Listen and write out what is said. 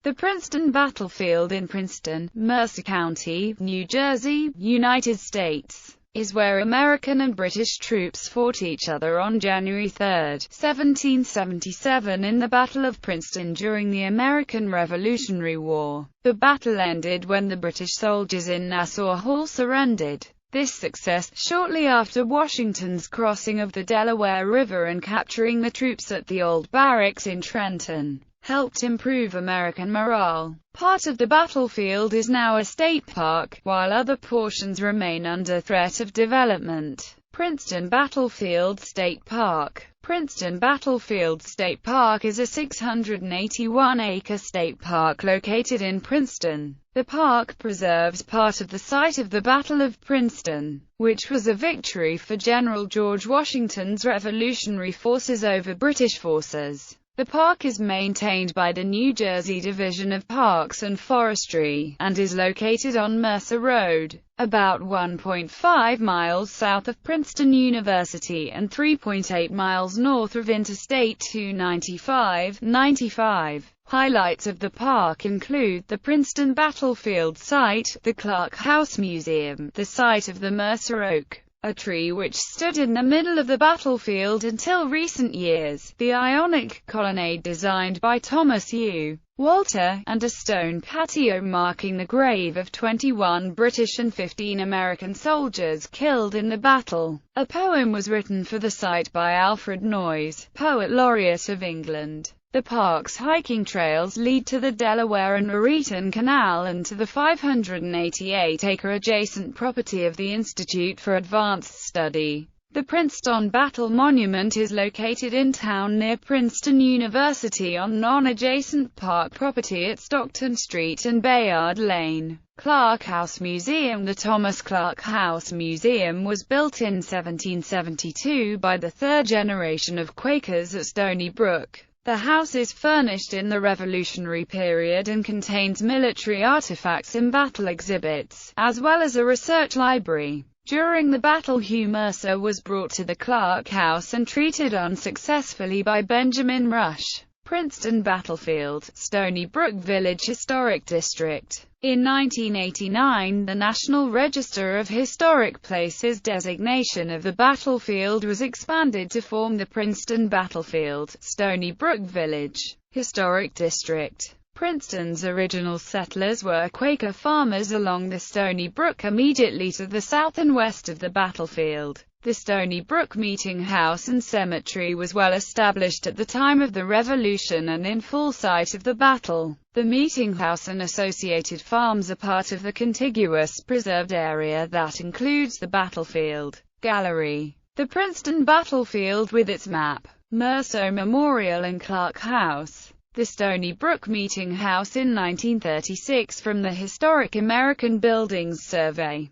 The Princeton Battlefield in Princeton, Mercer County, New Jersey, United States, is where American and British troops fought each other on January 3, 1777 in the Battle of Princeton during the American Revolutionary War. The battle ended when the British soldiers in Nassau Hall surrendered. This success, shortly after Washington's crossing of the Delaware River and capturing the troops at the old barracks in Trenton, helped improve American morale. Part of the battlefield is now a state park, while other portions remain under threat of development. Princeton Battlefield State Park. Princeton Battlefield State Park is a 681-acre state park located in Princeton. The park preserves part of the site of the Battle of Princeton, which was a victory for General George Washington's Revolutionary forces over British forces. The park is maintained by the New Jersey Division of Parks and Forestry, and is located on Mercer Road, about 1.5 miles south of Princeton University and 3.8 miles north of Interstate 295/95. Highlights of the park include the Princeton Battlefield site, the Clark House Museum, the site of the Mercer Oak, a tree which stood in the middle of the battlefield until recent years, the Ionic colonnade designed by Thomas U. Walter, and a stone patio marking the grave of 21 British and 15 American soldiers killed in the battle. A poem was written for the site by Alfred Noyes, Poet Laureate of England. The park's hiking trails lead to the Delaware and Raritan Canal and to the 588-acre adjacent property of the Institute for Advanced Study. The Princeton Battle Monument is located in town near Princeton University on non-adjacent park property at Stockton Street and Bayard Lane. Clark House Museum. The Thomas Clark House Museum was built in 1772 by the third generation of Quakers at Stony, Brook. The house is furnished in the Revolutionary period and contains military artifacts and battle exhibits, as well as a research library. During the battle, Hugh Mercer was brought to the Clark House and treated unsuccessfully by Benjamin Rush. Princeton Battlefield, Stony Brook Village Historic District. In 1989, the National Register of Historic Places designation of the battlefield was expanded to form the Princeton Battlefield, Stony Brook Village Historic District. Princeton's original settlers were Quaker farmers along the Stony Brook immediately to the south and west of the battlefield. The Stony Brook Meeting House and Cemetery was well established at the time of the Revolution and in full sight of the battle. The Meeting House and associated farms are part of the contiguous, preserved area that includes the battlefield gallery. The Princeton Battlefield with its map, Mercer Memorial and Clark House. The Stony Brook Meeting House in 1936 from the Historic American Buildings Survey.